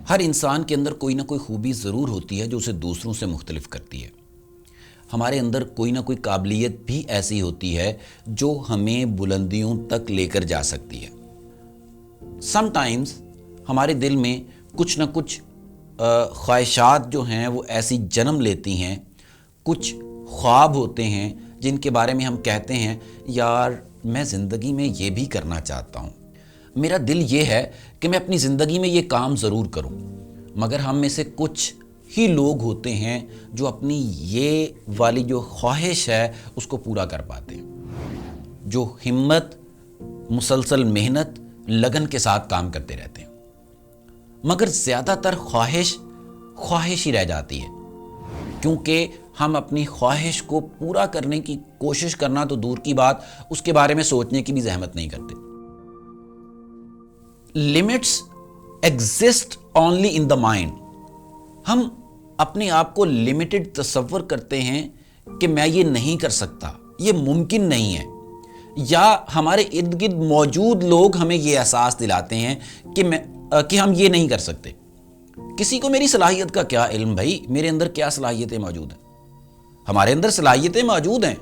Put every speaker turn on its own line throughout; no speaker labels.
ہر انسان کے اندر کوئی نہ کوئی خوبی ضرور ہوتی ہے جو اسے دوسروں سے مختلف کرتی ہے۔ ہمارے اندر کوئی نہ کوئی قابلیت بھی ایسی ہوتی ہے جو ہمیں بلندیوں تک لے کر جا سکتی ہے۔ سم ٹائمز ہمارے دل میں کچھ نہ کچھ خواہشات جو ہیں وہ ایسی جنم لیتی ہیں، کچھ خواب ہوتے ہیں جن کے بارے میں ہم کہتے ہیں یار میں زندگی میں یہ بھی کرنا چاہتا ہوں، میرا دل یہ ہے کہ میں اپنی زندگی میں یہ کام ضرور کروں، مگر ہم میں سے کچھ ہی لوگ ہوتے ہیں جو اپنی یہ والی جو خواہش ہے اس کو پورا کر پاتے ہیں، جو ہمت، مسلسل محنت، لگن کے ساتھ کام کرتے رہتے ہیں، مگر زیادہ تر خواہش ہی رہ جاتی ہے، کیونکہ ہم اپنی خواہش کو پورا کرنے کی کوشش کرنا تو دور کی بات، اس کے بارے میں سوچنے کی بھی زحمت نہیں کرتے۔ Limits exist only in the mind۔ ہم اپنے آپ کو لمیٹڈ تصور کرتے ہیں کہ میں یہ نہیں کر سکتا، یہ ممکن نہیں ہے، یا ہمارے ارد گرد موجود لوگ ہمیں یہ احساس دلاتے ہیں کہ ہم یہ نہیں کر سکتے۔ کسی کو میری صلاحیت کا کیا علم بھائی، میرے اندر کیا صلاحیتیں موجود ہیں؟ ہمارے اندر صلاحیتیں موجود ہیں،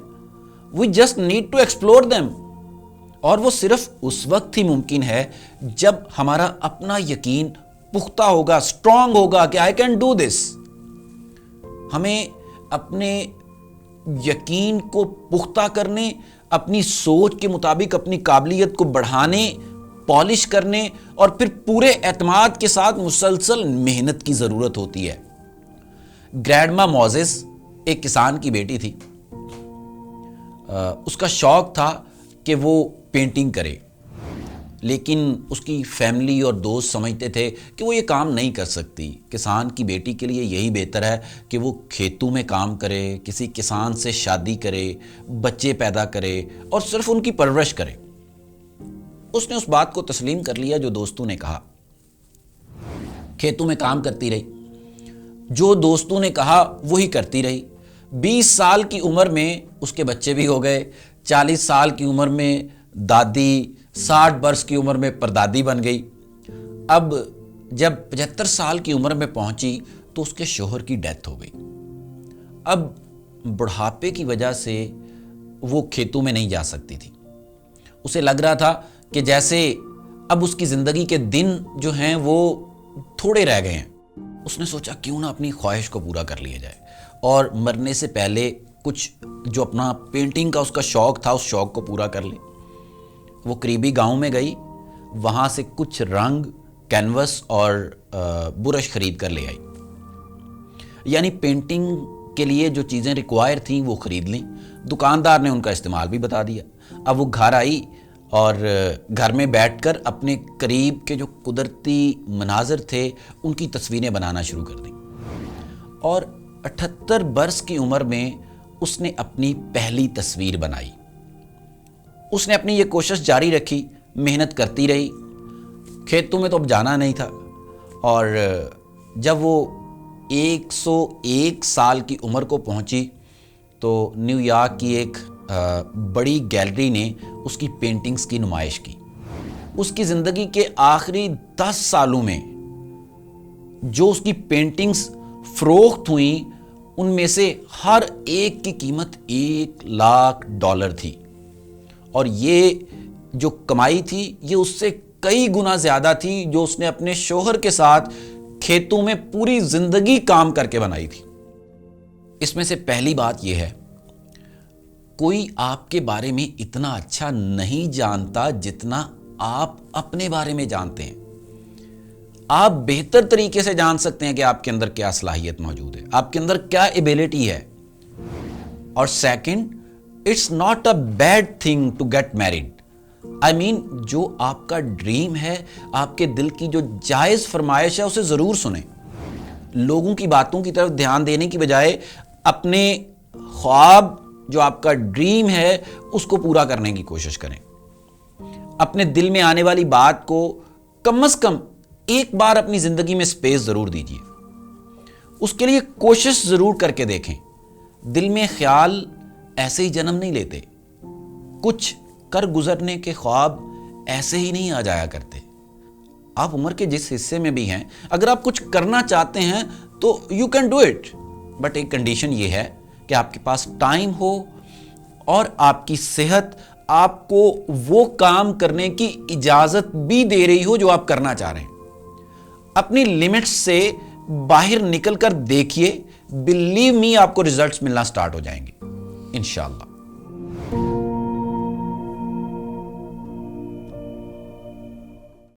we just need to explore them، اور وہ صرف اس وقت ہی ممکن ہے جب ہمارا اپنا یقین پختہ ہوگا، اسٹرانگ ہوگا کہ I can do this۔ ہمیں اپنے یقین کو پختہ کرنے، اپنی سوچ کے مطابق اپنی قابلیت کو بڑھانے، پالش کرنے اور پھر پورے اعتماد کے ساتھ مسلسل محنت کی ضرورت ہوتی ہے۔ گرینڈما موزس ایک کسان کی بیٹی تھی، اس کا شوق تھا کہ وہ پینٹنگ کرے، لیکن اس کی فیملی اور دوست سمجھتے تھے کہ وہ یہ کام نہیں کر سکتی، کسان کی بیٹی کے لیے یہی بہتر ہے کہ وہ کھیتوں میں کام کرے، کسی کسان سے شادی کرے، بچے پیدا کرے اور صرف ان کی پرورش کرے۔ اس نے اس بات کو تسلیم کر لیا جو دوستوں نے کہا، کھیتوں میں کام کرتی رہی، جو دوستوں نے کہا وہی کرتی رہی۔ 20 سال کی عمر میں اس کے بچے بھی ہو گئے، 40 سال کی عمر میں دادی، 60 برس کی عمر میں پردادی بن گئی۔ اب جب 75 سال کی عمر میں پہنچی تو اس کے شوہر کی ڈیتھ ہو گئی۔ اب بڑھاپے کی وجہ سے وہ کھیتوں میں نہیں جا سکتی تھی، اسے لگ رہا تھا کہ جیسے اب اس کی زندگی کے دن جو ہیں وہ تھوڑے رہ گئے ہیں۔ اس نے سوچا کیوں نہ اپنی خواہش کو پورا کر لیا جائے، اور مرنے سے پہلے کچھ جو اپنا پینٹنگ کا اس کا شوق تھا اس شوق کو پورا کر لے۔ وہ قریبی گاؤں میں گئی، وہاں سے کچھ رنگ، کینوس اور برش خرید کر لے آئی، یعنی پینٹنگ کے لیے جو چیزیں ریکوائر تھیں وہ خرید لیں۔ دکاندار نے ان کا استعمال بھی بتا دیا۔ اب وہ گھر آئی اور گھر میں بیٹھ کر اپنے قریب کے جو قدرتی مناظر تھے ان کی تصویریں بنانا شروع کر دیں، اور 78 برس کی عمر میں اس نے اپنی پہلی تصویر بنائی۔ اس نے اپنی یہ کوشش جاری رکھی، محنت کرتی رہی، کھیتوں میں تو اب جانا نہیں تھا، اور جب وہ 101 سال کی عمر کو پہنچی تو نیو یارک کی ایک بڑی گیلری نے اس کی پینٹنگز کی نمائش کی۔ اس کی زندگی کے آخری 10 سالوں میں جو اس کی پینٹنگز فروخت ہوئیں ان میں سے ہر ایک کی قیمت $1,00,000 تھی، اور یہ جو کمائی تھی یہ اس سے کئی گنا زیادہ تھی جو اس نے اپنے شوہر کے ساتھ کھیتوں میں پوری زندگی کام کر کے بنائی تھی۔ اس میں سے پہلی بات یہ ہے، کوئی آپ کے بارے میں اتنا اچھا نہیں جانتا جتنا آپ اپنے بارے میں جانتے ہیں۔ آپ بہتر طریقے سے جان سکتے ہیں کہ آپ کے اندر کیا صلاحیت موجود ہے، آپ کے اندر کیا ایبیلٹی ہے۔ اور second, it's not a bad thing to get married. جو آپ کا ڈریم ہے، آپ کے دل کی جو جائز فرمائش ہے اسے ضرور سنیں۔ لوگوں کی باتوں کی طرف دھیان دینے کی بجائے اپنے خواب جو آپ کا ڈریم ہے اس کو پورا کرنے کی کوشش کریں۔ اپنے دل میں آنے والی بات کو کم از کم ایک بار اپنی زندگی میں سپیس ضرور دیجیے، اس کے لیے کوشش ضرور کر کے دیکھیں۔ دل میں خیال ایسے ہی جنم نہیں لیتے، کچھ کر گزرنے کے خواب ایسے ہی نہیں آ جایا کرتے. آپ عمر کے جس حصے میں بھی ہیں، اگر آپ کچھ کرنا چاہتے ہیں تو you can do it, but ایک کنڈیشن یہ ہے کہ آپ کے پاس ٹائم ہو اور آپ کی صحت آپ کو وہ کام کرنے کی اجازت بھی دے رہی ہو جو آپ کرنا چاہ رہے ہیں. اپنی لمٹس سے باہر نکل کر دیکھیے، بلیو می آپ کو ریزلٹس ملنا سٹارٹ ہو جائیں گے انشاءاللہ.